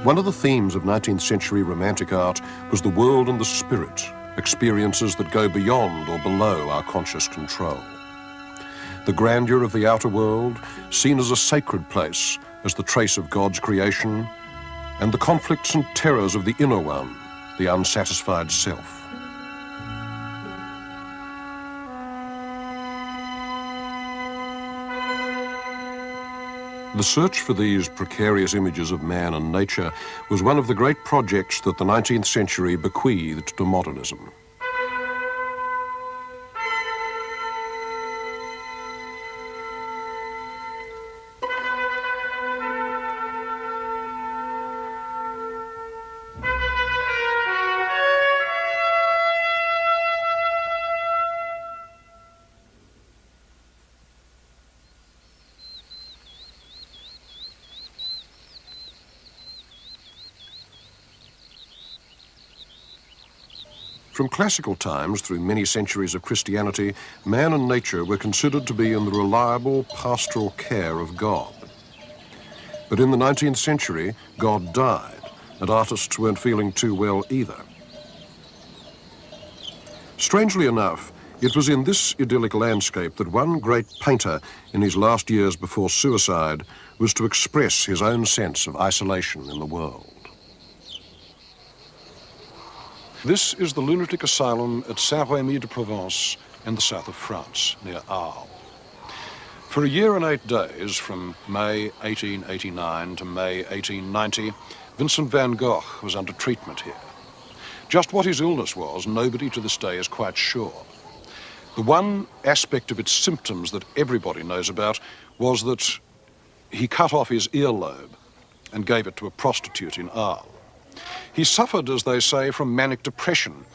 One of the themes of 19th century romantic art was the world and the spirit, experiences that go beyond or below our conscious control. The grandeur of the outer world, seen as a sacred place, as the trace of God's creation, and the conflicts and terrors of the inner one, the unsatisfied self. The search for these precarious images of man and nature was one of the great projects that the 19th century bequeathed to modernism. From classical times through many centuries of Christianity, man and nature were considered to be in the reliable pastoral care of God. But in the 19th century, God died, and artists weren't feeling too well either. Strangely enough, it was in this idyllic landscape that one great painter in his last years before suicide was to express his own sense of isolation in the world. This is the lunatic asylum at Saint-Rémy-de-Provence in the south of France, near Arles. For a year and 8 days, from May 1889 to May 1890, Vincent van Gogh was under treatment here. Just what his illness was, nobody to this day is quite sure. The one aspect of its symptoms that everybody knows about was that he cut off his earlobe and gave it to a prostitute in Arles. He suffered, as they say, from manic depression,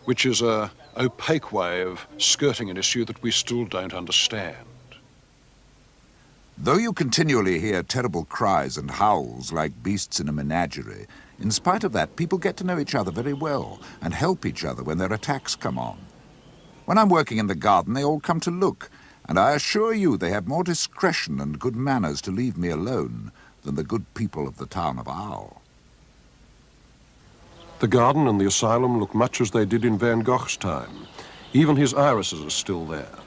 which is an opaque way of skirting an issue that we still don't understand. Though you continually hear terrible cries and howls like beasts in a menagerie, in spite of that, people get to know each other very well and help each other when their attacks come on. When I'm working in the garden, they all come to look, and I assure you they have more discretion and good manners to leave me alone than the good people of the town of Arles. The garden and the asylum look much as they did in Van Gogh's time. Even his irises are still there.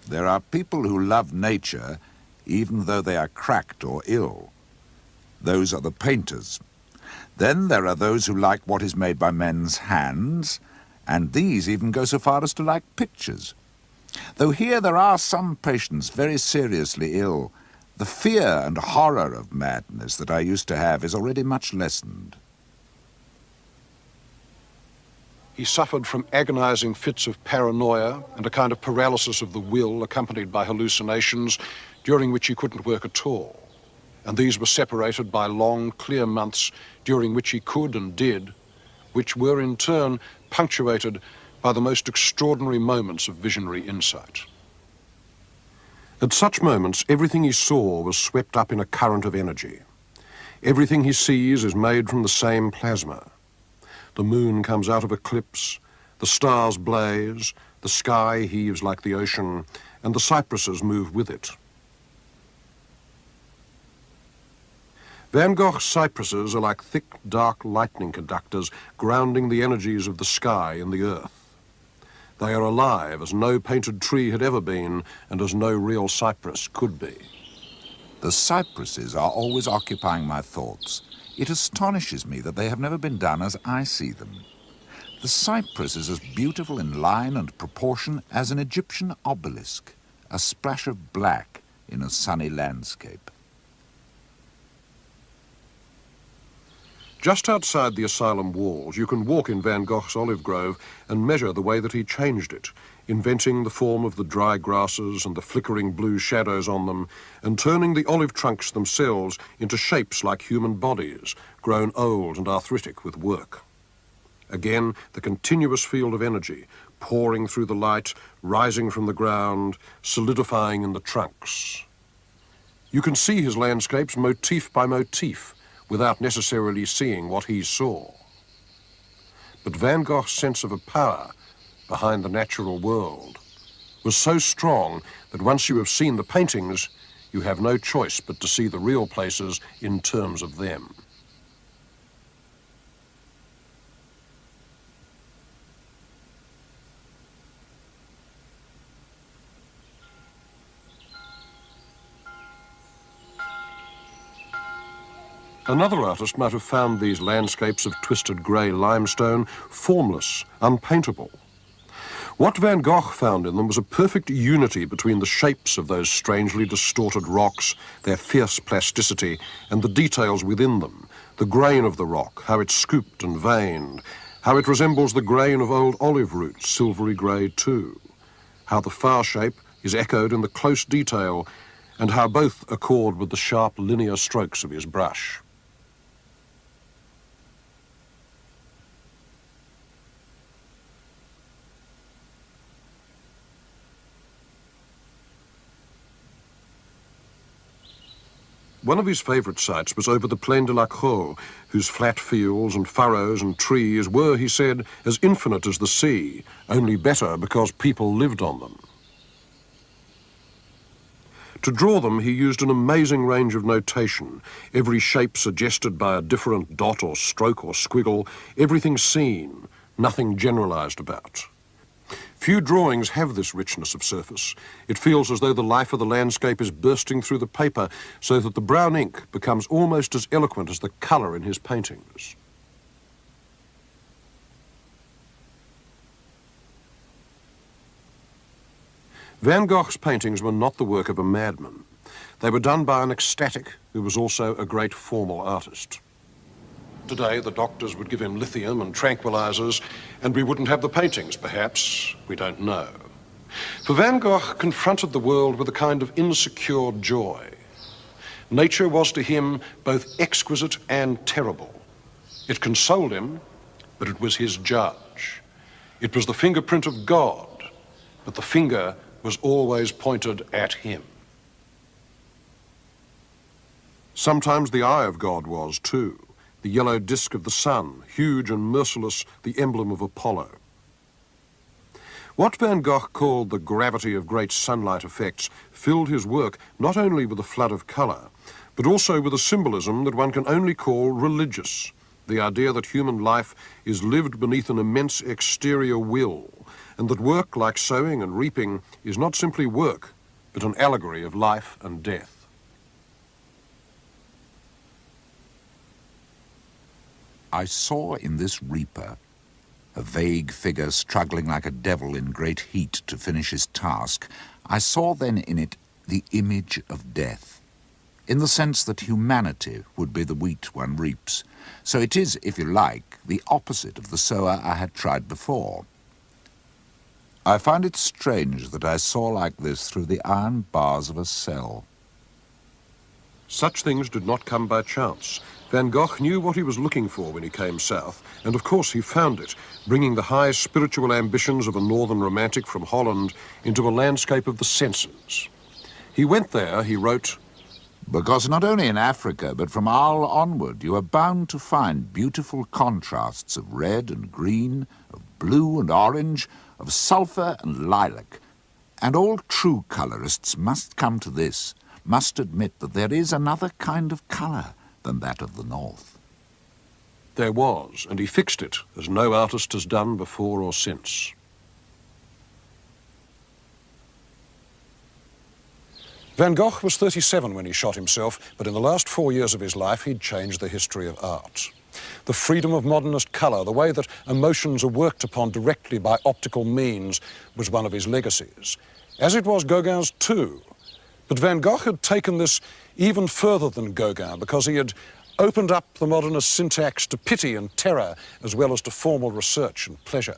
There are people who love nature even though they are cracked or ill. Those are the painters. Then there are those who like what is made by men's hands, and these even go so far as to like pictures. Though here there are some patients very seriously ill, the fear and horror of madness that I used to have is already much lessened. He suffered from agonizing fits of paranoia and a kind of paralysis of the will accompanied by hallucinations during which he couldn't work at all. And these were separated by long, clear months during which he could and did, which were in turn punctuated by the most extraordinary moments of visionary insight. At such moments, everything he saw was swept up in a current of energy. Everything he sees is made from the same plasma. The moon comes out of eclipse, the stars blaze, the sky heaves like the ocean, and the cypresses move with it. Van Gogh's cypresses are like thick, dark lightning conductors grounding the energies of the sky and the earth. They are alive as no painted tree had ever been and as no real cypress could be. The cypresses are always occupying my thoughts. It astonishes me that they have never been done as I see them. The cypress is as beautiful in line and proportion as an Egyptian obelisk, a splash of black in a sunny landscape. Just outside the asylum walls, you can walk in Van Gogh's olive grove and measure the way that he changed it, inventing the form of the dry grasses and the flickering blue shadows on them, and turning the olive trunks themselves into shapes like human bodies, grown old and arthritic with work. Again, the continuous field of energy, pouring through the light, rising from the ground, solidifying in the trunks. You can see his landscapes motif by motif, without necessarily seeing what he saw. But Van Gogh's sense of a power behind the natural world was so strong that once you have seen the paintings, you have no choice but to see the real places in terms of them. Another artist might have found these landscapes of twisted grey limestone formless, unpaintable. What Van Gogh found in them was a perfect unity between the shapes of those strangely distorted rocks, their fierce plasticity, and the details within them, the grain of the rock, how it's scooped and veined, how it resembles the grain of old olive roots, silvery grey too, how the far shape is echoed in the close detail, and how both accord with the sharp linear strokes of his brush. One of his favourite sites was over the Plaine de la Crau, whose flat fields and furrows and trees were, he said, as infinite as the sea, only better because people lived on them. To draw them, he used an amazing range of notation, every shape suggested by a different dot or stroke or squiggle, everything seen, nothing generalised about. Few drawings have this richness of surface. It feels as though the life of the landscape is bursting through the paper, so that the brown ink becomes almost as eloquent as the colour in his paintings. Van Gogh's paintings were not the work of a madman. They were done by an ecstatic who was also a great formal artist. Today, the doctors would give him lithium and tranquilizers, and we wouldn't have the paintings, perhaps. We don't know. For Van Gogh confronted the world with a kind of insecure joy. Nature was to him both exquisite and terrible. It consoled him, but it was his judge. It was the fingerprint of God, but the finger was always pointed at him. Sometimes the eye of God was, too. The yellow disk of the sun, huge and merciless, the emblem of Apollo. What Van Gogh called the gravity of great sunlight effects filled his work not only with a flood of colour, but also with a symbolism that one can only call religious, the idea that human life is lived beneath an immense exterior will, and that work, like sowing and reaping, is not simply work, but an allegory of life and death. I saw in this reaper, a vague figure struggling like a devil in great heat to finish his task, I saw then in it the image of death, in the sense that humanity would be the wheat one reaps. So it is, if you like, the opposite of the sower I had tried before. I find it strange that I saw like this through the iron bars of a cell. Such things did not come by chance. Van Gogh knew what he was looking for when he came south, and of course he found it, bringing the high spiritual ambitions of a northern romantic from Holland into a landscape of the senses. He went there, he wrote, "Because not only in Africa, but from Arles onward, you are bound to find beautiful contrasts of red and green, of blue and orange, of sulphur and lilac. And all true colourists must come to this, must admit that there is another kind of colour than that of the north." There was, and he fixed it, as no artist has done before or since. Van Gogh was 37 when he shot himself, but in the last 4 years of his life, he'd changed the history of art. The freedom of modernist colour, the way that emotions are worked upon directly by optical means, was one of his legacies, as it was Gauguin's too. But Van Gogh had taken this even further than Gauguin, because he had opened up the modernist syntax to pity and terror, as well as to formal research and pleasure.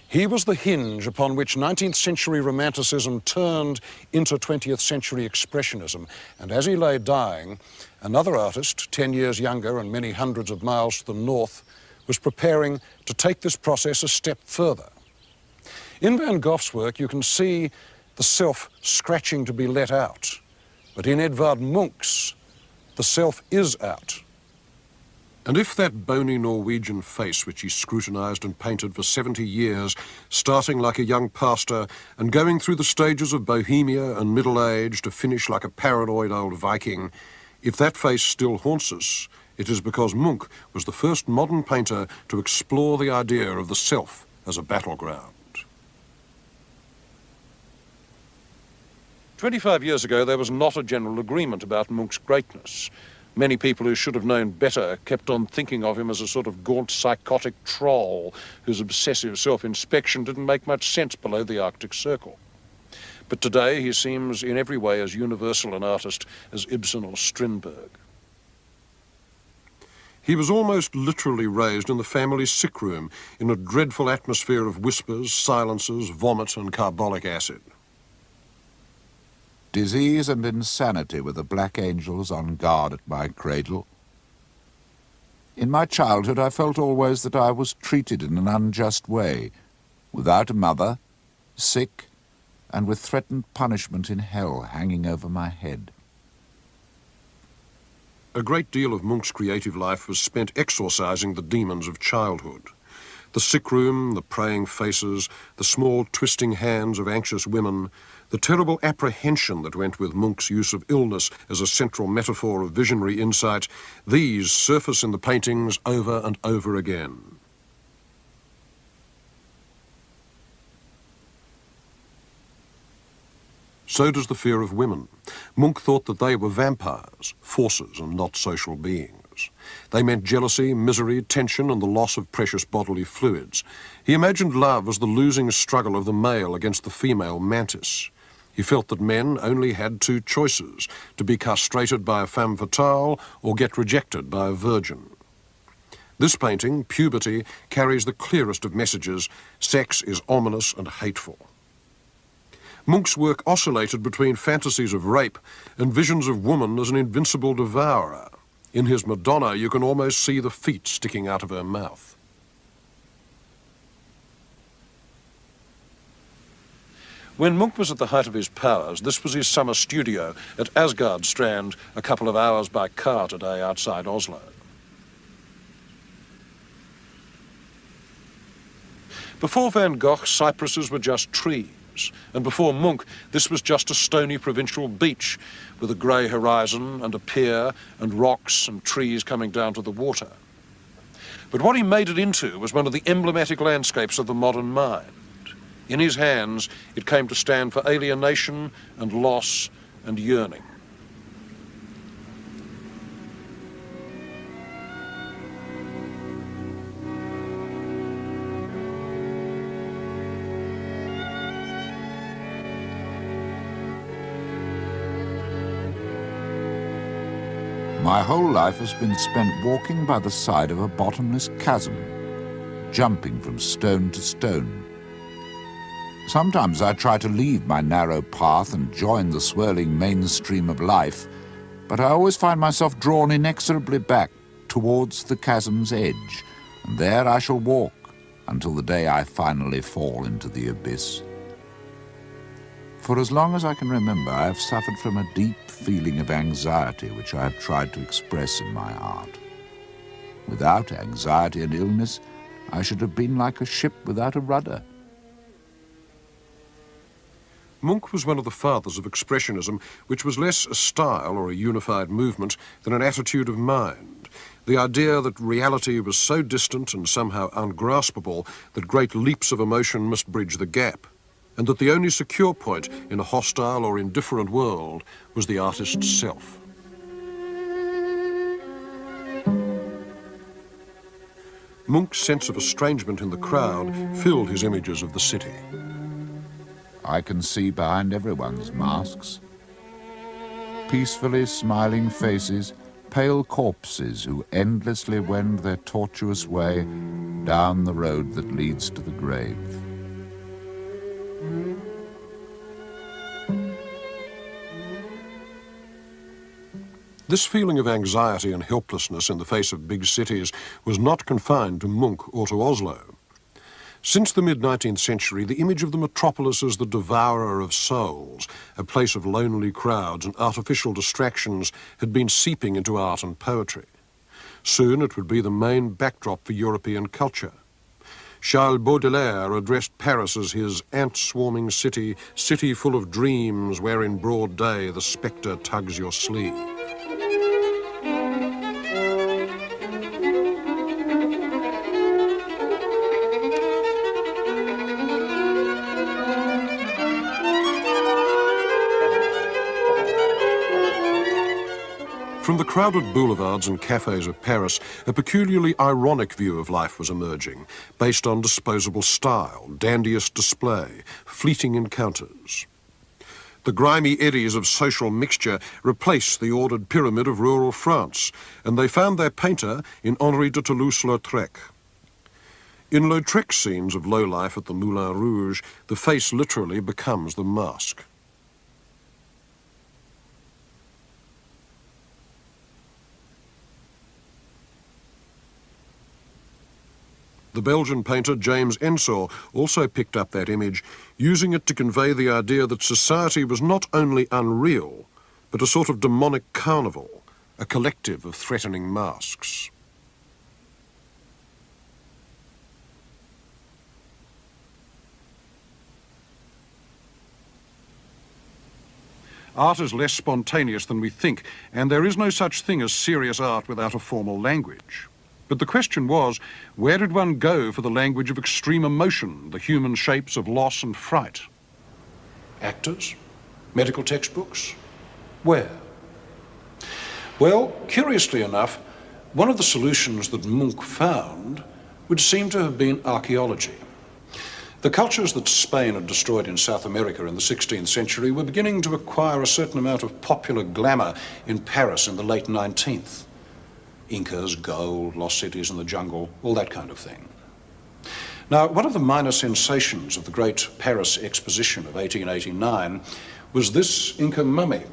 He was the hinge upon which 19th century Romanticism turned into 20th century Expressionism, and as he lay dying, another artist, 10 years younger and many hundreds of miles to the north, was preparing to take this process a step further. In Van Gogh's work, you can see the self scratching to be let out. But in Edvard Munch's, the self is out. And if that bony Norwegian face which he scrutinised and painted for 70 years, starting like a young pastor and going through the stages of bohemia and middle age to finish like a paranoid old Viking, if that face still haunts us, it is because Munch was the first modern painter to explore the idea of the self as a battleground. 25 years ago, there was not a general agreement about Munch's greatness. Many people who should have known better kept on thinking of him as a sort of gaunt, psychotic troll whose obsessive self-inspection didn't make much sense below the Arctic Circle. But today he seems in every way as universal an artist as Ibsen or Strindberg. He was almost literally raised in the family sick room in a dreadful atmosphere of whispers, silences, vomit and carbolic acid. Disease and insanity were the black angels on guard at my cradle. In my childhood I felt always that I was treated in an unjust way, without a mother, sick, and with threatened punishment in hell hanging over my head. A great deal of Munch's creative life was spent exorcising the demons of childhood. The sick room, the praying faces, the small twisting hands of anxious women, the terrible apprehension that went with Munch's use of illness as a central metaphor of visionary insight, these surface in the paintings over and over again. So does the fear of women. Munch thought that they were vampires, forces and not social beings. They meant jealousy, misery, tension and the loss of precious bodily fluids. He imagined love as the losing struggle of the male against the female mantis. He felt that men only had two choices, to be castrated by a femme fatale or get rejected by a virgin. This painting, Puberty, carries the clearest of messages. Sex is ominous and hateful. Munch's work oscillated between fantasies of rape and visions of woman as an invincible devourer. In his Madonna, you can almost see the feet sticking out of her mouth. When Munch was at the height of his powers, this was his summer studio at Asgard Strand, a couple of hours by car today outside Oslo. Before Van Gogh, cypresses were just trees. And before Munch, this was just a stony provincial beach with a grey horizon and a pier and rocks and trees coming down to the water. But what he made it into was one of the emblematic landscapes of the modern mind. In his hands, it came to stand for alienation and loss and yearning. My whole life has been spent walking by the side of a bottomless chasm, jumping from stone to stone. Sometimes I try to leave my narrow path and join the swirling mainstream of life, but I always find myself drawn inexorably back towards the chasm's edge, and there I shall walk until the day I finally fall into the abyss. For as long as I can remember, I have suffered from a deep feeling of anxiety which I have tried to express in my art. Without anxiety and illness, I should have been like a ship without a rudder. Munch was one of the fathers of Expressionism, which was less a style or a unified movement than an attitude of mind. The idea that reality was so distant and somehow ungraspable that great leaps of emotion must bridge the gap, and that the only secure point in a hostile or indifferent world was the artist's self. Munch's sense of estrangement in the crowd filled his images of the city. I can see behind everyone's masks. Peacefully smiling faces, pale corpses who endlessly wend their tortuous way down the road that leads to the grave. This feeling of anxiety and helplessness in the face of big cities was not confined to Munch or to Oslo. Since the mid-19th century, the image of the metropolis as the devourer of souls, a place of lonely crowds and artificial distractions, had been seeping into art and poetry. Soon it would be the main backdrop for European culture. Charles Baudelaire addressed Paris as his ant-swarming city, city full of dreams where in broad day the spectre tugs your sleeve. From the crowded boulevards and cafes of Paris, a peculiarly ironic view of life was emerging, based on disposable style, dandiest display, fleeting encounters. The grimy eddies of social mixture replaced the ordered pyramid of rural France, and they found their painter in Henri de Toulouse-Lautrec. In Lautrec's scenes of low life at the Moulin Rouge, the face literally becomes the mask. The Belgian painter James Ensor also picked up that image, using it to convey the idea that society was not only unreal, but a sort of demonic carnival, a collective of threatening masks. Art is less spontaneous than we think, and there is no such thing as serious art without a formal language. But the question was, where did one go for the language of extreme emotion, the human shapes of loss and fright? Actors? Medical textbooks? Where? Well, curiously enough, one of the solutions that Munch found would seem to have been archaeology. The cultures that Spain had destroyed in South America in the 16th century were beginning to acquire a certain amount of popular glamour in Paris in the late 19th. Incas, gold, lost cities in the jungle, all that kind of thing. Now, one of the minor sensations of the great Paris exposition of 1889 was this Inca mummy,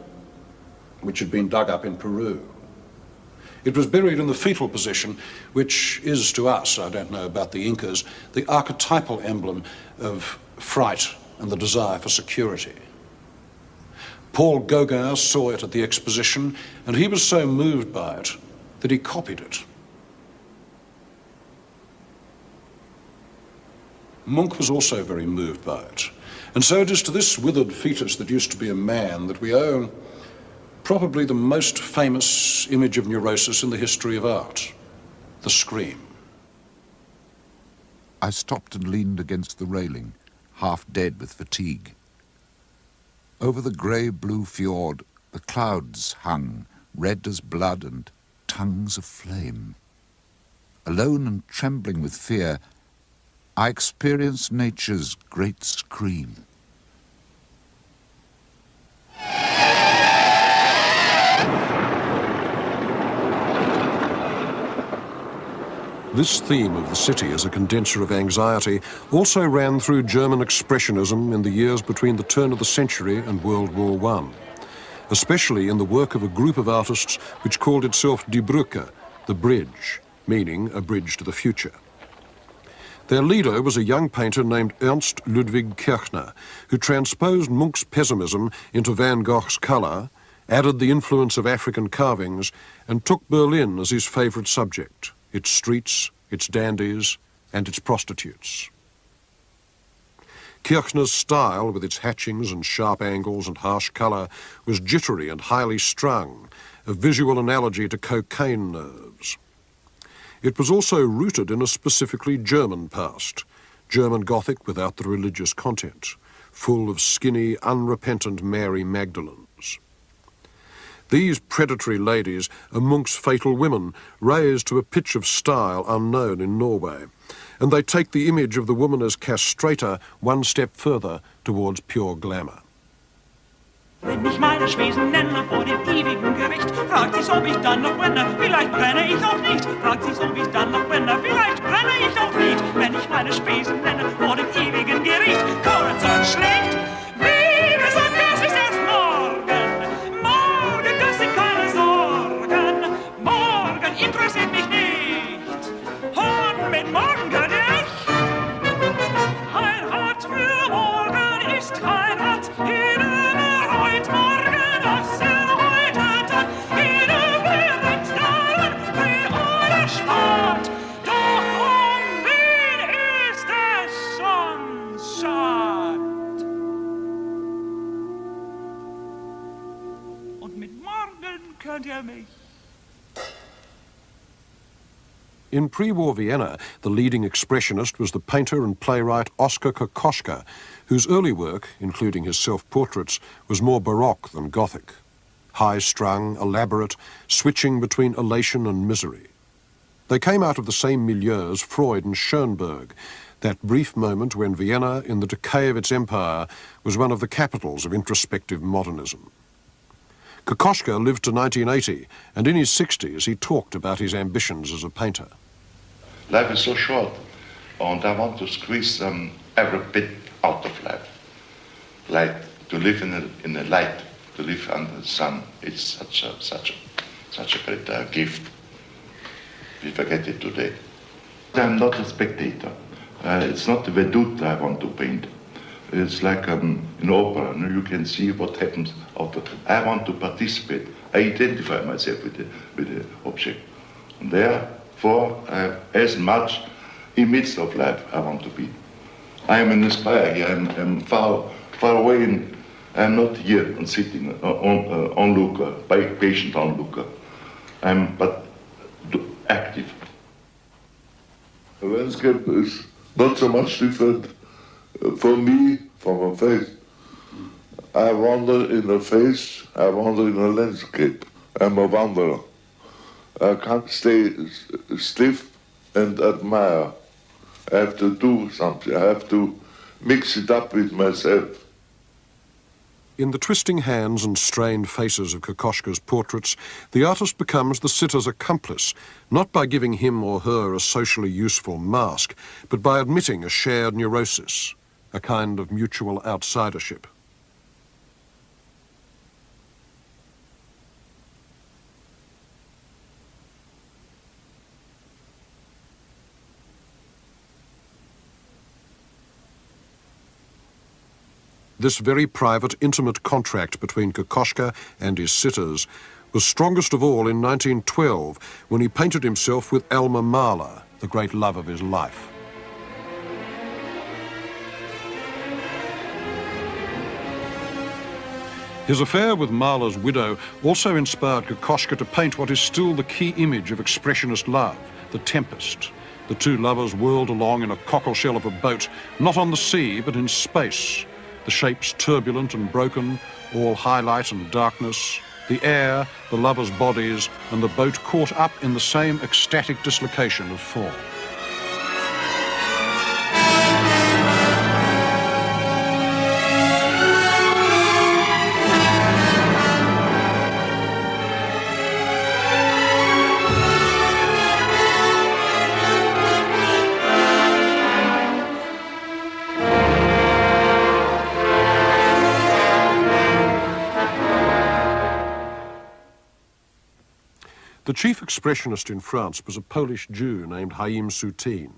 which had been dug up in Peru. It was buried in the fetal position, which is to us, I don't know about the Incas, the archetypal emblem of fright and the desire for security. Paul Gauguin saw it at the exposition, and he was so moved by it that he copied it. Munch was also very moved by it. And so it is to this withered fetus that used to be a man that we owe probably the most famous image of neurosis in the history of art, the scream. I stopped and leaned against the railing, half dead with fatigue. Over the grey-blue fjord, the clouds hung, red as blood and tongues of flame. Alone and trembling with fear, I experienced nature's great scream. This theme of the city as a condenser of anxiety also ran through German expressionism in the years between the turn of the century and World War I, especially in the work of a group of artists which called itself Die Brücke, the bridge, meaning a bridge to the future. Their leader was a young painter named Ernst Ludwig Kirchner, who transposed Munch's pessimism into Van Gogh's colour, added the influence of African carvings, and took Berlin as his favourite subject, its streets, its dandies, and its prostitutes. Kirchner's style, with its hatchings and sharp angles and harsh colour, was jittery and highly strung, a visual analogy to cocaine nerves. It was also rooted in a specifically German past, German Gothic without the religious content, full of skinny, unrepentant Mary Magdalens. These predatory ladies are Munch's fatal women, raised to a pitch of style unknown in Norway, and they take the image of the woman as castrator one step further towards pure glamour. Wenn ich meine Spesen nenne vor dem ewigen Gericht, fragt sich, ob ich dann noch brenne, vielleicht brenne ich auch nicht. Fragt sich, ob ich dann noch brenne, vielleicht brenne ich auch nicht. Wenn ich meine Spesen nenne vor dem ewigen Gericht, kurz und schlecht. Wie gesagt, das ist erst morgen. Morgen, das sind keine Sorgen. Morgen interessiert mich nicht. Und mit morgen kann ich. Ein Rat für morgen ist kein Rat. Morgen, das er heute Tag, jeder wird daran für In pre-war Vienna, the leading expressionist was the painter and playwright Oskar Kokoschka, whose early work, including his self-portraits, was more Baroque than Gothic. High-strung, elaborate, switching between elation and misery. They came out of the same milieu as Freud and Schoenberg, that brief moment when Vienna, in the decay of its empire, was one of the capitals of introspective modernism. Kokoschka lived to 1980, and in his 60s he talked about his ambitions as a painter. Life is so short, and I want to squeeze every bit out of life. Like to live in the light, to live under the sun. It's such a great gift. We forget it today. I'm not a spectator. It's not the vedute I want to paint. It's like an opera. You can see what happens out of it. I want to participate. I identify myself with the object. And therefore, as much in midst of life I want to be. I am an aspire here. I'm far away. I'm not here and sitting onlooker, patient onlooker. I'm but active. The landscape is not so much different for me from a face. I wander in a face, I wander in a landscape. I'm a wanderer. I can't stay stiff and admire. I have to do something. I have to mix it up with myself. In the twisting hands and strained faces of Kokoschka's portraits, the artist becomes the sitter's accomplice, not by giving him or her a socially useful mask, but by admitting a shared neurosis, a kind of mutual outsidership. This very private, intimate contract between Kokoschka and his sitters was strongest of all in 1912, when he painted himself with Alma Mahler, the great love of his life. His affair with Mahler's widow also inspired Kokoschka to paint what is still the key image of expressionist love, the Tempest. The two lovers whirled along in a cockleshell of a boat, not on the sea, but in space. The shapes turbulent and broken, all highlight and darkness, the air, the lovers' bodies, and the boat caught up in the same ecstatic dislocation of form. The chief expressionist in France was a Polish Jew named Chaim Soutine.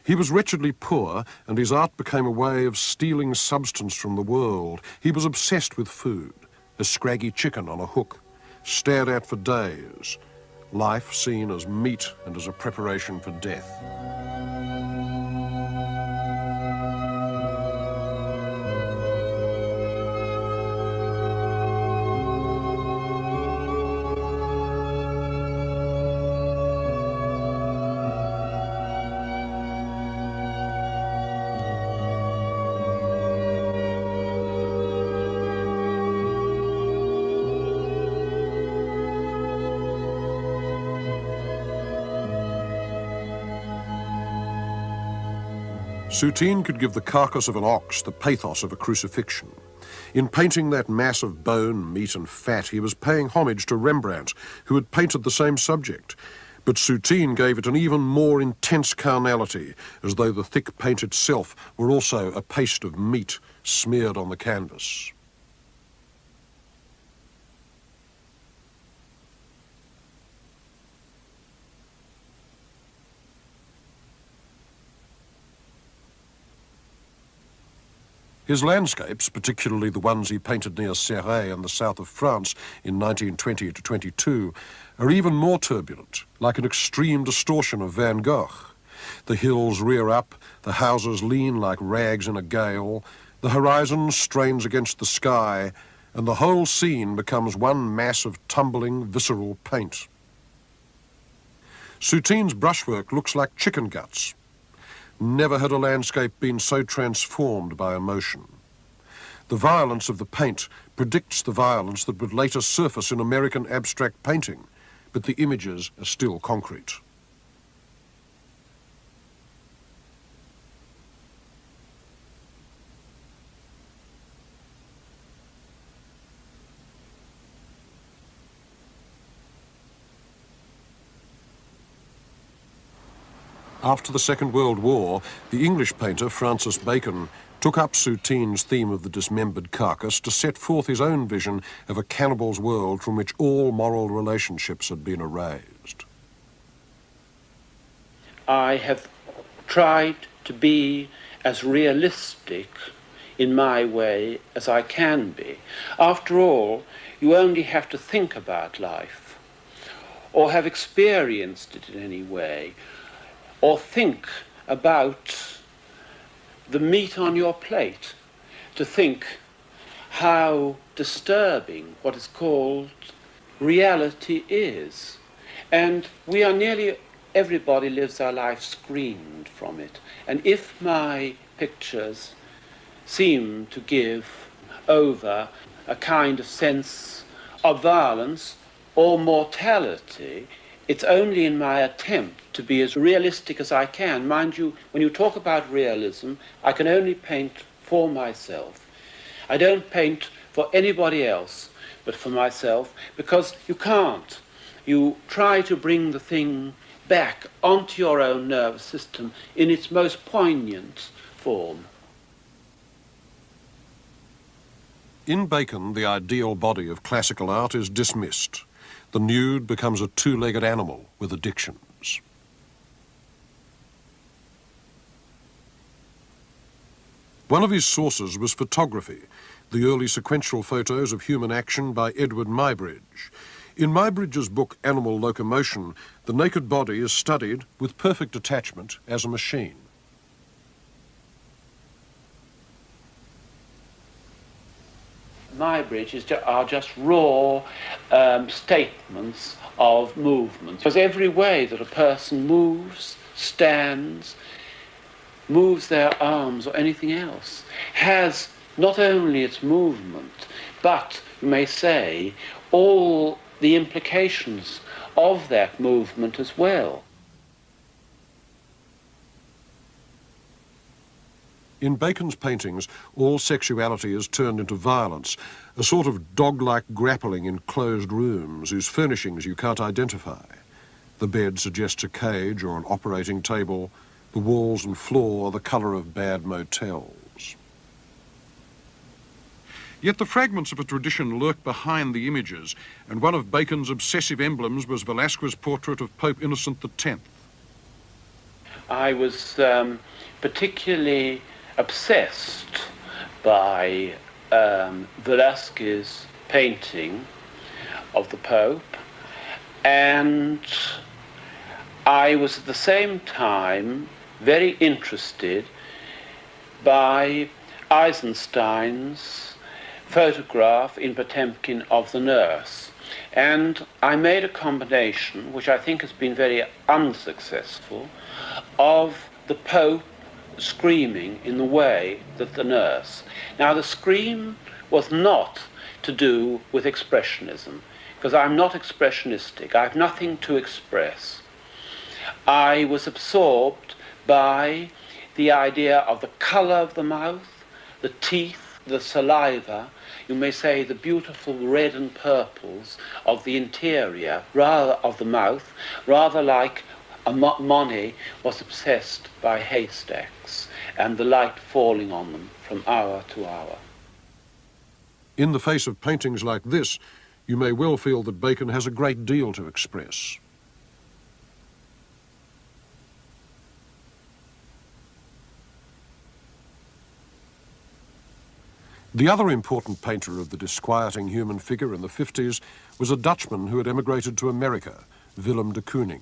He was wretchedly poor, and his art became a way of stealing substance from the world. He was obsessed with food, a scraggy chicken on a hook, stared at for days, life seen as meat and as a preparation for death. Soutine could give the carcass of an ox the pathos of a crucifixion. In painting that mass of bone, meat and fat, he was paying homage to Rembrandt, who had painted the same subject. But Soutine gave it an even more intense carnality, as though the thick paint itself were also a paste of meat smeared on the canvas. His landscapes, particularly the ones he painted near Serres in the south of France in 1920 to 22, are even more turbulent, like an extreme distortion of Van Gogh. The hills rear up, the houses lean like rags in a gale, the horizon strains against the sky, and the whole scene becomes one mass of tumbling, visceral paint. Soutine's brushwork looks like chicken guts. Never had a landscape been so transformed by emotion. The violence of the paint predicts the violence that would later surface in American abstract painting, but the images are still concrete. After the Second World War, the English painter Francis Bacon took up Soutine's theme of the dismembered carcass to set forth his own vision of a cannibal's world from which all moral relationships had been erased. I have tried to be as realistic in my way as I can be. After all, you only have to think about life, or have experienced it in any way, or think about the meat on your plate, to think how disturbing what is called reality is. And we are nearly, everybody lives their life screened from it. And if my pictures seem to give over a kind of sense of violence or mortality, it's only in my attempt to be as realistic as I can. Mind you, when you talk about realism, I can only paint for myself. I don't paint for anybody else but for myself, because you can't. You try to bring the thing back onto your own nervous system in its most poignant form. In Bacon, the ideal body of classical art is dismissed. The nude becomes a two-legged animal with addictions. One of his sources was photography, the early sequential photos of human action by Edward Muybridge. In Muybridge's book Animal Locomotion, the naked body is studied with perfect detachment as a machine. Muybridge are just raw statements of movement. Because every way that a person moves, stands, moves their arms or anything else, has not only its movement, but, you may say, all the implications of that movement as well. In Bacon's paintings, all sexuality is turned into violence, a sort of dog-like grappling in closed rooms whose furnishings you can't identify. The bed suggests a cage or an operating table. The walls and floor are the colour of bad motels. Yet the fragments of a tradition lurk behind the images, and one of Bacon's obsessive emblems was Velasquez's portrait of Pope Innocent X. I was particularly obsessed by Velasquez's painting of the Pope, and I was at the same time very interested by Eisenstein's photograph in Potemkin of the nurse. And I made a combination, which I think has been very unsuccessful, of the Pope screaming in the way that the nurse. Now, the scream was not to do with expressionism, because I'm not expressionistic. I have nothing to express. I was absorbed by the idea of the color of the mouth, the teeth, the saliva, you may say the beautiful red and purples of the interior, rather of the mouth, rather like Monet was obsessed by haystacks and the light falling on them from hour to hour. In the face of paintings like this, you may well feel that Bacon has a great deal to express. The other important painter of the disquieting human figure in the 50s was a Dutchman who had emigrated to America, Willem de Kooning.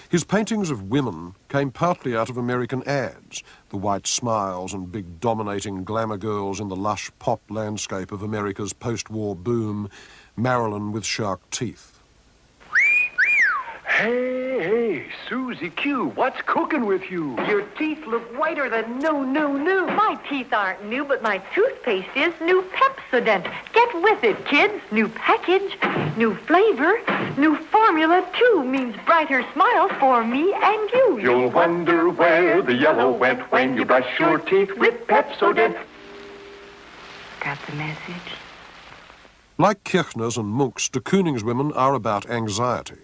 His paintings of women came partly out of American ads, the white smiles and big dominating glamour girls in the lush pop landscape of America's post-war boom, Marilyn with shark teeth. Hey, hey. Hey, Susie Q, what's cooking with you? Your teeth look whiter than new. My teeth aren't new, but my toothpaste is new Pepsodent. Get with it, kids. New package, new flavor, new formula, too, means brighter smiles for me and you. You'll wonder where the yellow went when you brush your teeth with Pepsodent. Got the message? Like Kirchner's and Munch's, de Kooning's women are about anxiety.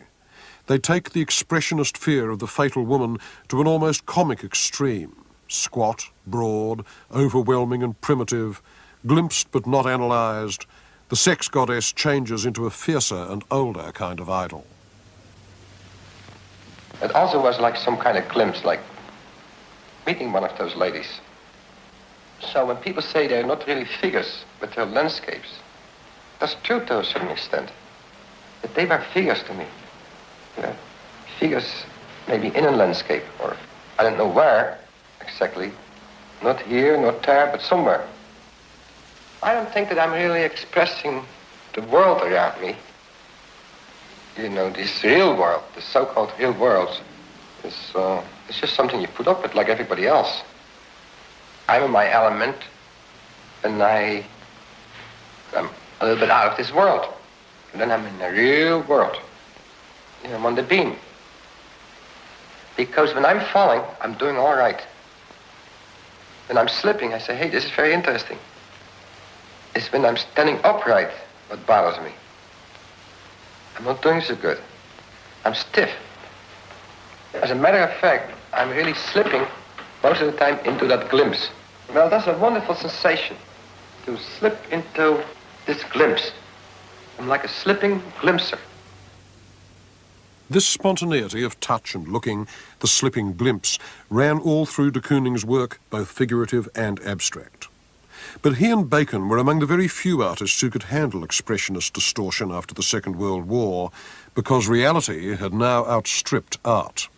They take the expressionist fear of the fatal woman to an almost comic extreme. Squat, broad, overwhelming and primitive, glimpsed but not analysed, the sex goddess changes into a fiercer and older kind of idol. It also was like some kind of glimpse, like meeting one of those ladies. So when people say they're not really figures, but they're landscapes, that's true to a certain extent. But they were figures to me. Yeah. Figures maybe in a landscape, or I don't know where exactly. Not here, not there, but somewhere. I don't think that I'm really expressing the world around me. You know, this real world, the so-called real world, it's just something you put up with like everybody else. I'm in my element, and I'm a little bit out of this world. And then I'm in the real world. You know, I'm on the beam. Because when I'm falling, I'm doing all right. When I'm slipping, I say, hey, this is very interesting. It's when I'm standing upright what bothers me. I'm not doing so good. I'm stiff. As a matter of fact, I'm really slipping most of the time into that glimpse. Well, that's a wonderful sensation, to slip into this glimpse. I'm like a slipping glimpser. This spontaneity of touch and looking, the slipping glimpse, ran all through de Kooning's work, both figurative and abstract. But he and Bacon were among the very few artists who could handle expressionist distortion after the Second World War, because reality had now outstripped art.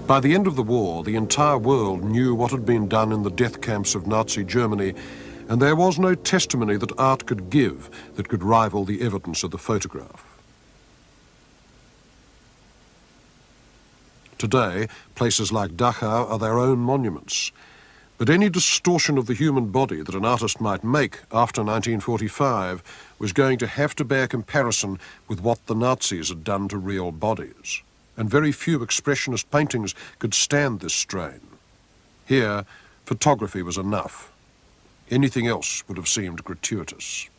By the end of the war, the entire world knew what had been done in the death camps of Nazi Germany, and there was no testimony that art could give that could rival the evidence of the photograph. Today, places like Dachau are their own monuments, but any distortion of the human body that an artist might make after 1945 was going to have to bear comparison with what the Nazis had done to real bodies. And very few expressionist paintings could stand this strain. Here, photography was enough. Anything else would have seemed gratuitous.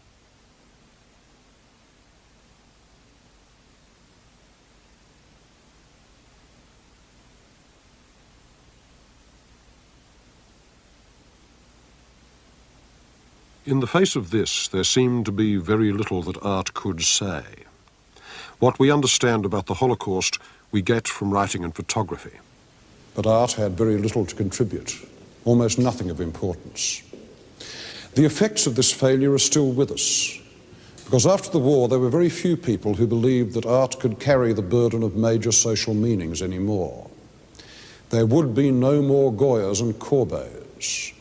In the face of this, there seemed to be very little that art could say. What we understand about the Holocaust we get from writing and photography. But art had very little to contribute, almost nothing of importance. The effects of this failure are still with us, because after the war there were very few people who believed that art could carry the burden of major social meanings anymore. There would be no more Goyas and Courbets.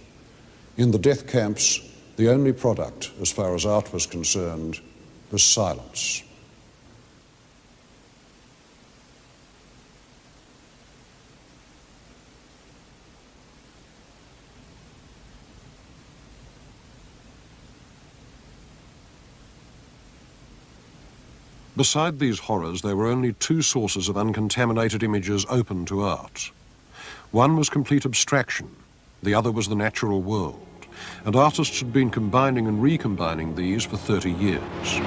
In the death camps, the only product, as far as art was concerned, was silence. Beside these horrors, there were only two sources of uncontaminated images open to art. One was complete abstraction, the other was the natural world, and artists had been combining and recombining these for 30 years.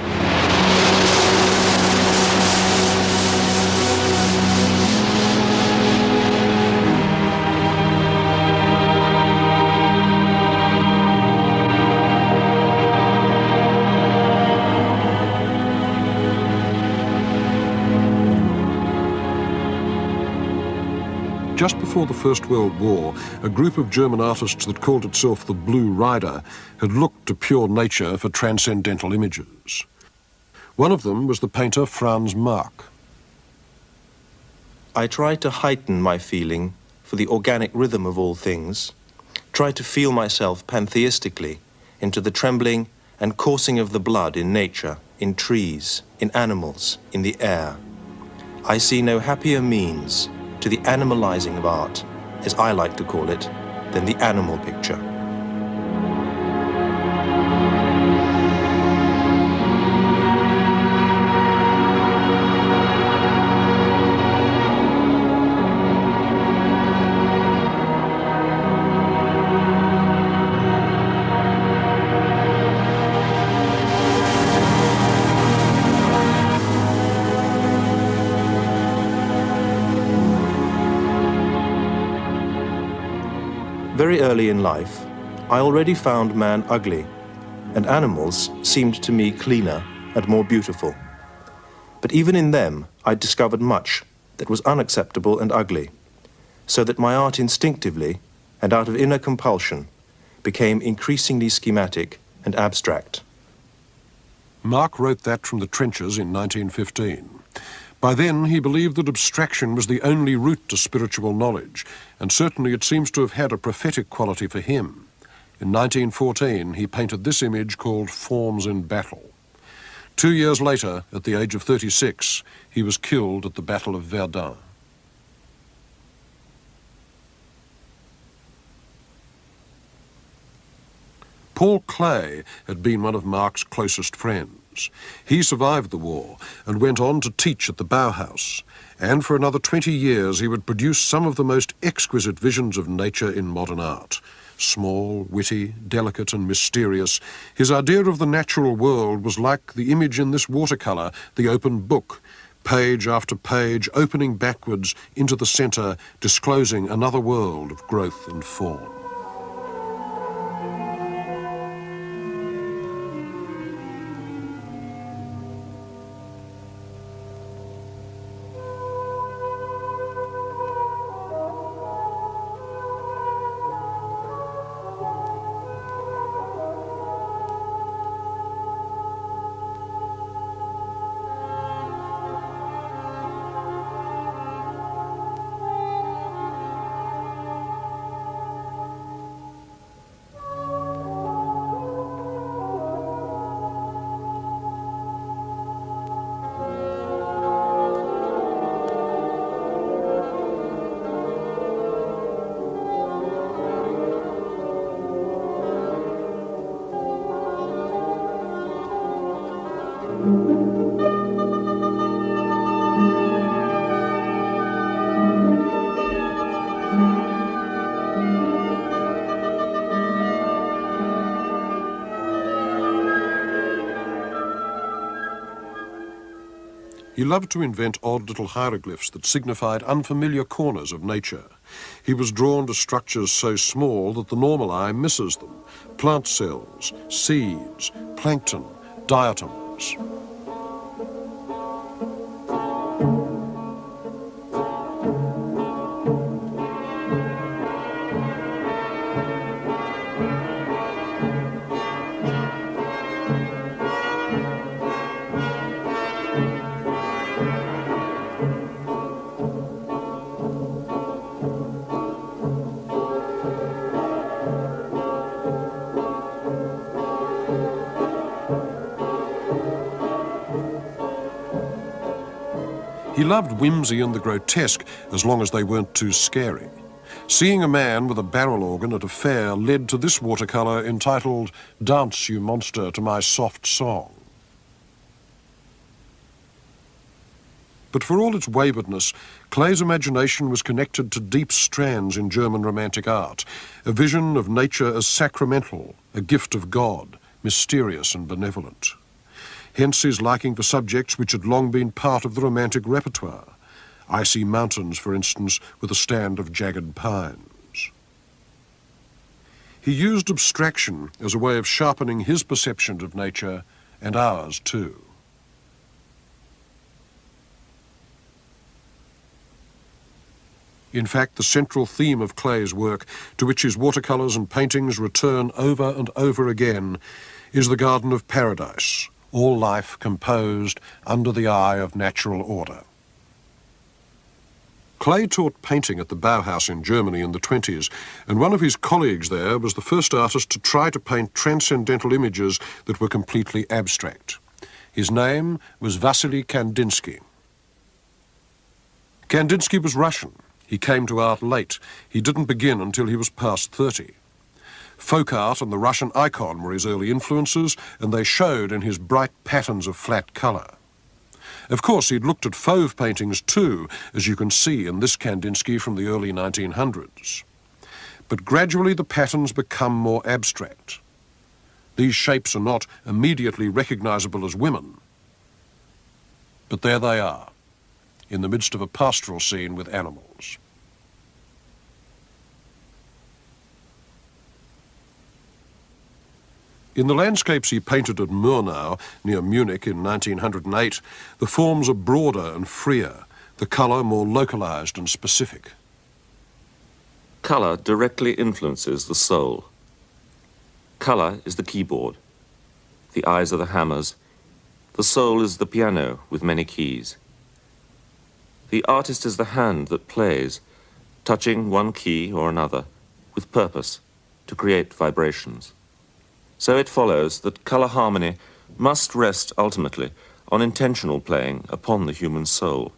Just before the First World War, a group of German artists that called itself the Blue Rider had looked to pure nature for transcendental images. One of them was the painter Franz Marc. I tried to heighten my feeling for the organic rhythm of all things, tried to feel myself pantheistically into the trembling and coursing of the blood in nature, in trees, in animals, in the air. I see no happier means to the animalizing of art, as I like to call it, than the animal picture. Very early in life, I already found man ugly, and animals seemed to me cleaner and more beautiful. But even in them, I discovered much that was unacceptable and ugly, so that my art instinctively, and out of inner compulsion, became increasingly schematic and abstract. Marc wrote that from the trenches in 1915. By then, he believed that abstraction was the only route to spiritual knowledge, and certainly it seems to have had a prophetic quality for him. In 1914, he painted this image called Forms in Battle. 2 years later, at the age of 36, he was killed at the Battle of Verdun. Paul Klee had been one of Marc's closest friends. He survived the war and went on to teach at the Bauhaus, and for another 20 years he would produce some of the most exquisite visions of nature in modern art. Small, witty, delicate and mysterious, his idea of the natural world was like the image in this watercolour, the open book, page after page opening backwards into the centre, disclosing another world of growth and form. He loved to invent odd little hieroglyphs that signified unfamiliar corners of nature. He was drawn to structures so small that the normal eye misses them: plant cells, seeds, plankton, diatoms. He loved whimsy and the grotesque, as long as they weren't too scary. Seeing a man with a barrel organ at a fair led to this watercolour entitled "Dance, You Monster, to My Soft Song." But for all its waywardness, Klee's imagination was connected to deep strands in German Romantic art, a vision of nature as sacramental, a gift of God, mysterious and benevolent. Hence his liking for subjects which had long been part of the Romantic repertoire. Icy mountains, for instance, with a stand of jagged pines. He used abstraction as a way of sharpening his perception of nature, and ours too. In fact, the central theme of Klay's work, to which his watercolours and paintings return over and over again, is the Garden of Paradise, all life composed under the eye of natural order. Klay taught painting at the Bauhaus in Germany in the 20s, and one of his colleagues there was the first artist to try to paint transcendental images that were completely abstract. His name was Wassily Kandinsky. Kandinsky was Russian. He came to art late. He didn't begin until he was past 30. Folk art and the Russian icon were his early influences, and they showed in his bright patterns of flat colour. Of course, he'd looked at fauve paintings too, as you can see in this Kandinsky from the early 1900s. But gradually the patterns become more abstract. These shapes are not immediately recognisable as women, but there they are, in the midst of a pastoral scene with animals. In the landscapes he painted at Murnau, near Munich in 1908, the forms are broader and freer, the colour more localised and specific. Colour directly influences the soul. Colour is the keyboard. The eyes are the hammers. The soul is the piano with many keys. The artist is the hand that plays, touching one key or another, with purpose, to create vibrations. So it follows that colour harmony must rest ultimately on intentional playing upon the human soul.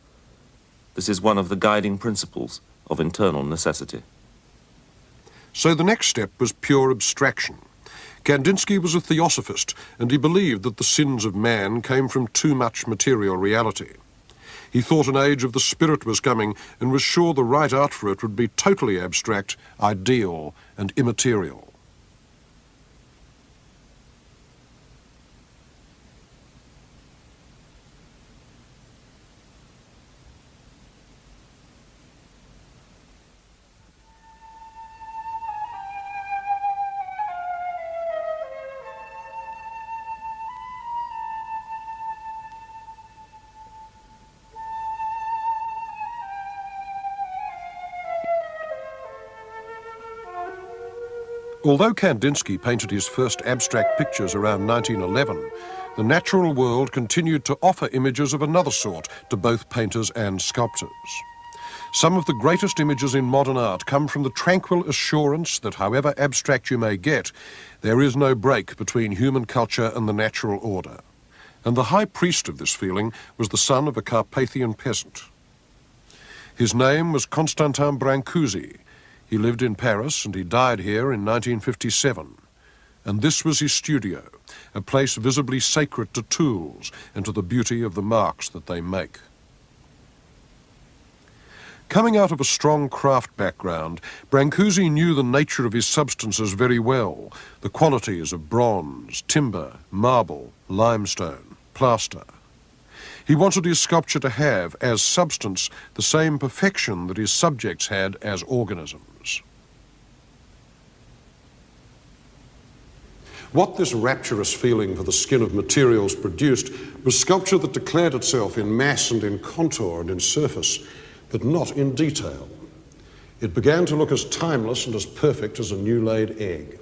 This is one of the guiding principles of internal necessity. So the next step was pure abstraction. Kandinsky was a theosophist, and he believed that the sins of man came from too much material reality. He thought an age of the spirit was coming and was sure the right art for it would be totally abstract, ideal and immaterial. Although Kandinsky painted his first abstract pictures around 1911, the natural world continued to offer images of another sort to both painters and sculptors. Some of the greatest images in modern art come from the tranquil assurance that however abstract you may get, there is no break between human culture and the natural order. And the high priest of this feeling was the son of a Carpathian peasant. His name was Constantin Brancusi. He lived in Paris and he died here in 1957. And this was his studio, a place visibly sacred to tools and to the beauty of the marks that they make. Coming out of a strong craft background, Brancusi knew the nature of his substances very well, the qualities of bronze, timber, marble, limestone, plaster. He wanted his sculpture to have, as substance, the same perfection that his subjects had as organisms. What this rapturous feeling for the skin of materials produced was sculpture that declared itself in mass and in contour and in surface, but not in detail. It began to look as timeless and as perfect as a new-laid egg.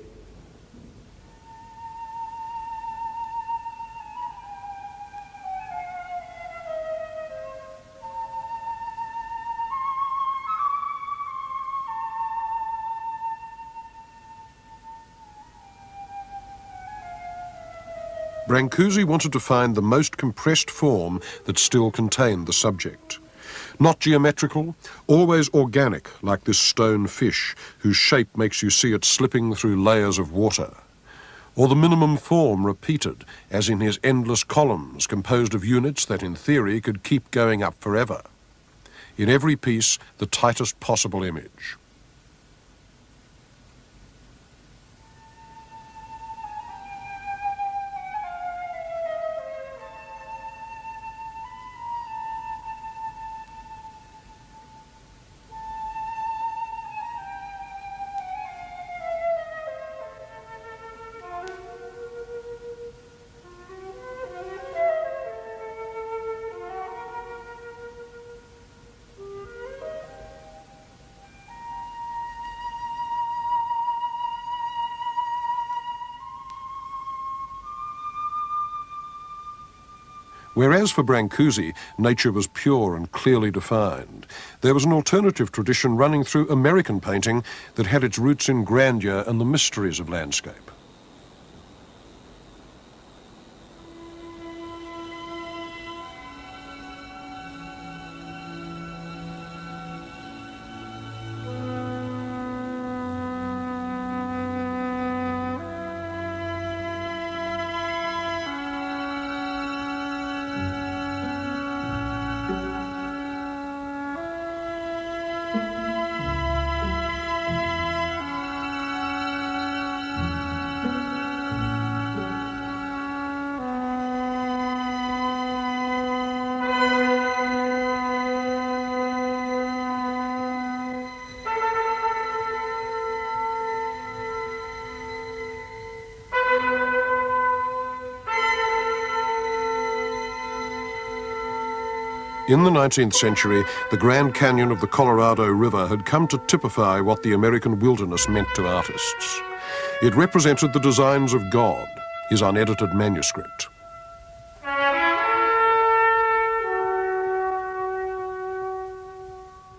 Brancusi wanted to find the most compressed form that still contained the subject. Not geometrical, always organic, like this stone fish, whose shape makes you see it slipping through layers of water. Or the minimum form repeated, as in his endless columns, composed of units that in theory could keep going up forever. In every piece, the tightest possible image. Whereas for Brancusi, nature was pure and clearly defined, there was an alternative tradition running through American painting that had its roots in grandeur and the mysteries of landscape. In the 19th century, the Grand Canyon of the Colorado River had come to typify what the American wilderness meant to artists. It represented the designs of God, his unedited manuscript.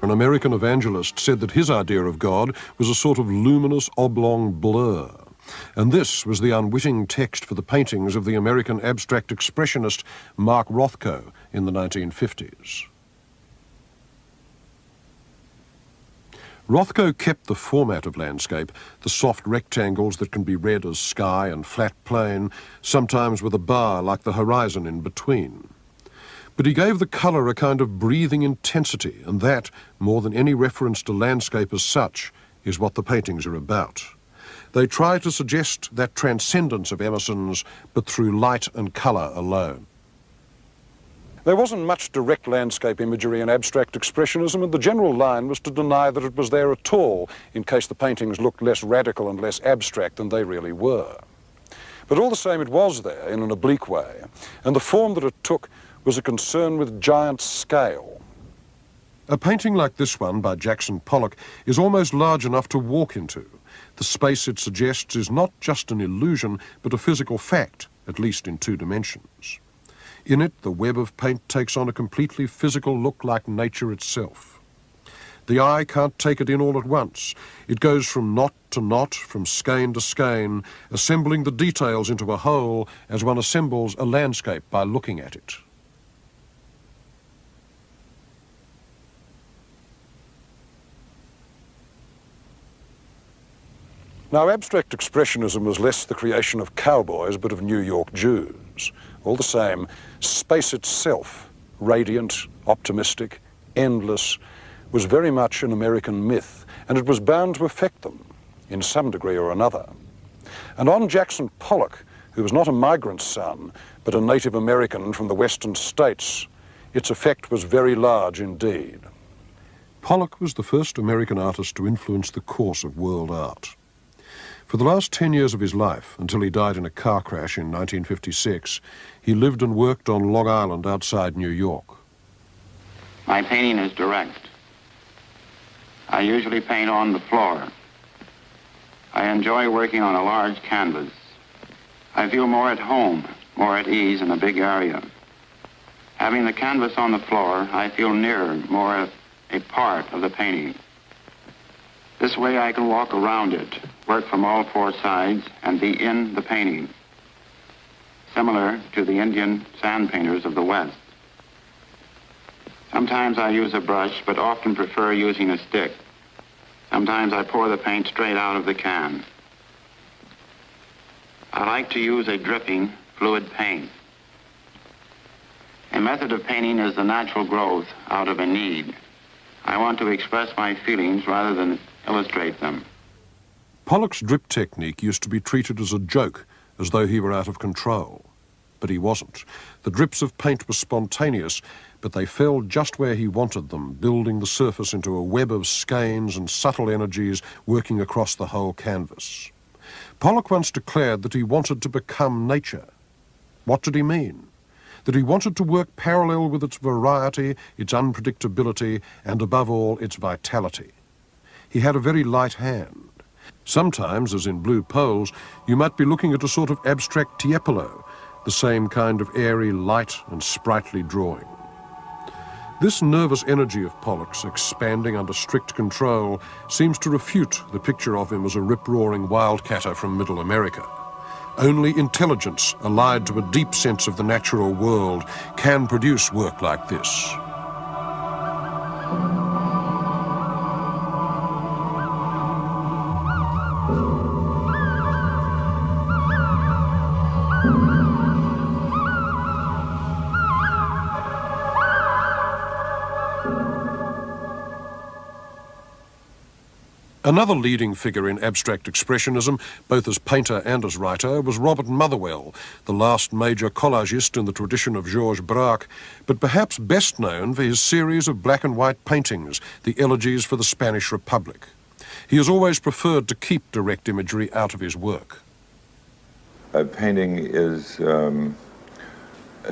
An American evangelist said that his idea of God was a sort of luminous oblong blur. And this was the unwitting text for the paintings of the American abstract expressionist Mark Rothko in the 1950s. Rothko kept the format of landscape, the soft rectangles that can be read as sky and flat plain, sometimes with a bar like the horizon in between. But he gave the colour a kind of breathing intensity, and that, more than any reference to landscape as such, is what the paintings are about. They try to suggest that transcendence of Emerson's, but through light and colour alone. There wasn't much direct landscape imagery in abstract expressionism, and the general line was to deny that it was there at all, in case the paintings looked less radical and less abstract than they really were. But all the same, it was there in an oblique way, and the form that it took was a concern with giant scale. A painting like this one by Jackson Pollock is almost large enough to walk into. The space it suggests is not just an illusion, but a physical fact, at least in 2 dimensions. In it, the web of paint takes on a completely physical look like nature itself. The eye can't take it in all at once. It goes from knot to knot, from skein to skein, assembling the details into a whole as one assembles a landscape by looking at it. Now, abstract expressionism was less the creation of cowboys, but of New York Jews. All the same, space itself, radiant, optimistic, endless, was very much an American myth, and it was bound to affect them in some degree or another. And on Jackson Pollock, who was not a migrant's son, but a Native American from the western states, its effect was very large indeed. Pollock was the first American artist to influence the course of world art. For the last 10 years of his life, until he died in a car crash in 1956, he lived and worked on Long Island outside New York. My painting is direct. I usually paint on the floor. I enjoy working on a large canvas. I feel more at home, more at ease in a big area. Having the canvas on the floor, I feel nearer, more a part of the painting. This way I can walk around it, work from all 4 sides, and be in the painting, similar to the Indian sand painters of the West. Sometimes I use a brush, but often prefer using a stick. Sometimes I pour the paint straight out of the can. I like to use a dripping fluid paint. A method of painting is the natural growth out of a need. I want to express my feelings rather than illustrate them. Pollock's drip technique used to be treated as a joke, as though he were out of control. But he wasn't. The drips of paint were spontaneous, but they fell just where he wanted them, building the surface into a web of skeins and subtle energies working across the whole canvas. Pollock once declared that he wanted to become nature. What did he mean? That he wanted to work parallel with its variety, its unpredictability, and above all, its vitality. He had a very light hand. Sometimes, as in Blue Poles, you might be looking at a sort of abstract Tiepolo, the same kind of airy, light and sprightly drawing. This nervous energy of Pollock's, expanding under strict control, seems to refute the picture of him as a rip-roaring wildcatter from Middle America. Only intelligence, allied to a deep sense of the natural world, can produce work like this. Another leading figure in abstract expressionism, both as painter and as writer, was Robert Motherwell, the last major collagist in the tradition of Georges Braque, but perhaps best known for his series of black and white paintings, the Elegies for the Spanish Republic. He has always preferred to keep direct imagery out of his work. Painting is,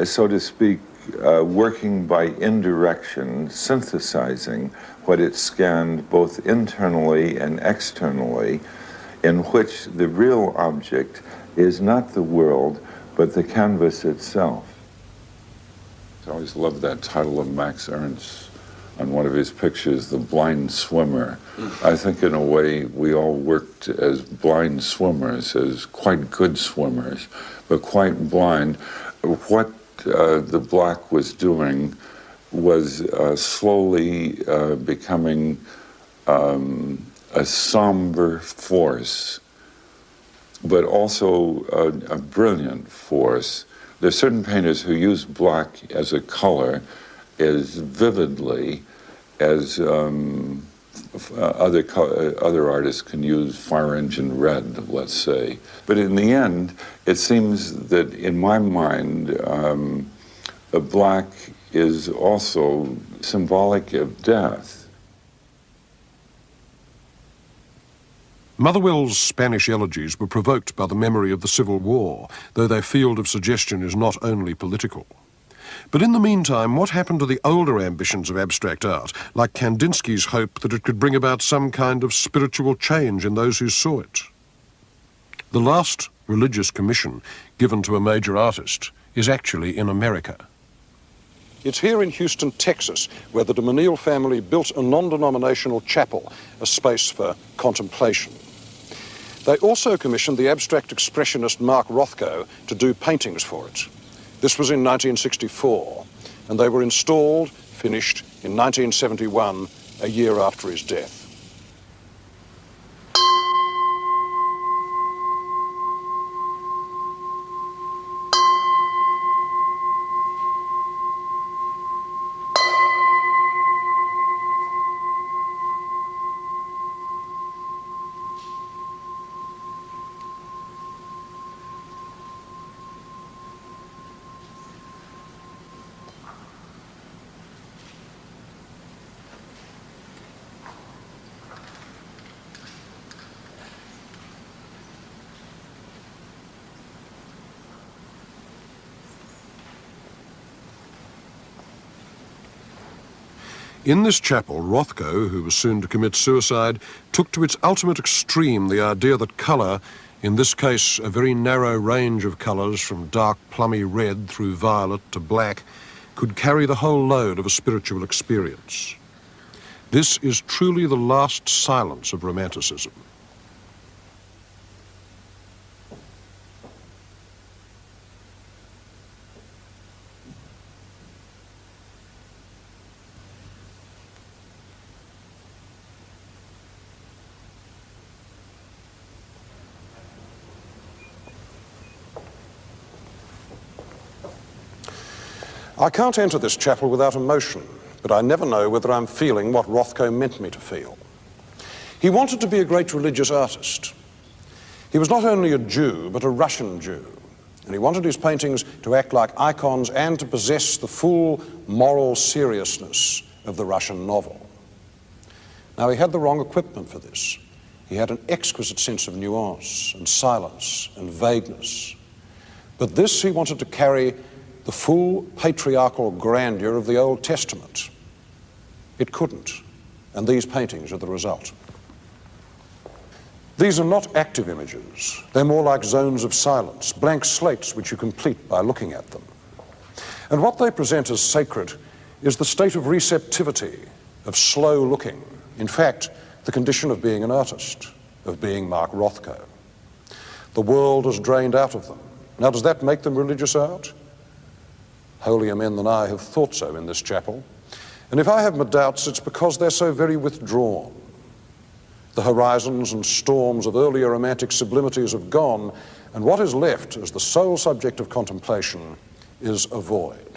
so to speak, working by indirection, synthesizing what it scanned both internally and externally, in which the real object is not the world, but the canvas itself. I always loved that title of Max Ernst on one of his pictures, The Blind Swimmer. I think in a way we all worked as blind swimmers, as quite good swimmers, but quite blind. What the black was doing was slowly becoming a somber force, but also a brilliant force. There are certain painters who use black as a color as vividly as other artists can use fire engine red, let's say. But in the end, it seems that in my mind, black is also symbolic of death. Motherwell's Spanish elegies were provoked by the memory of the Civil War, though their field of suggestion is not only political. But in the meantime, what happened to the older ambitions of abstract art, like Kandinsky's hope that it could bring about some kind of spiritual change in those who saw it? The last religious commission given to a major artist is actually in America. It's here in Houston, Texas, where the de Menil family built a non-denominational chapel, a space for contemplation. They also commissioned the abstract expressionist Mark Rothko to do paintings for it. This was in 1964, and they were installed, finished, in 1971, a year after his death. In this chapel, Rothko, who was soon to commit suicide, took to its ultimate extreme the idea that colour, in this case a very narrow range of colours from dark plummy red through violet to black, could carry the whole load of a spiritual experience. This is truly the last silence of Romanticism. I can't enter this chapel without emotion, but I never know whether I'm feeling what Rothko meant me to feel. He wanted to be a great religious artist. He was not only a Jew, but a Russian Jew, and he wanted his paintings to act like icons and to possess the full moral seriousness of the Russian novel. Now, he had the wrong equipment for this. He had an exquisite sense of nuance and silence and vagueness. But this he wanted to carry the full patriarchal grandeur of the Old Testament. It couldn't, and these paintings are the result. These are not active images. They're more like zones of silence, blank slates which you complete by looking at them. And what they present as sacred is the state of receptivity, of slow looking. In fact, the condition of being an artist, of being Mark Rothko. The world is drained out of them. Now, does that make them religious art? Holier men than I have thought so in this chapel. And if I have my doubts, it's because they're so very withdrawn. The horizons and storms of earlier romantic sublimities have gone, and what is left as the sole subject of contemplation is a void.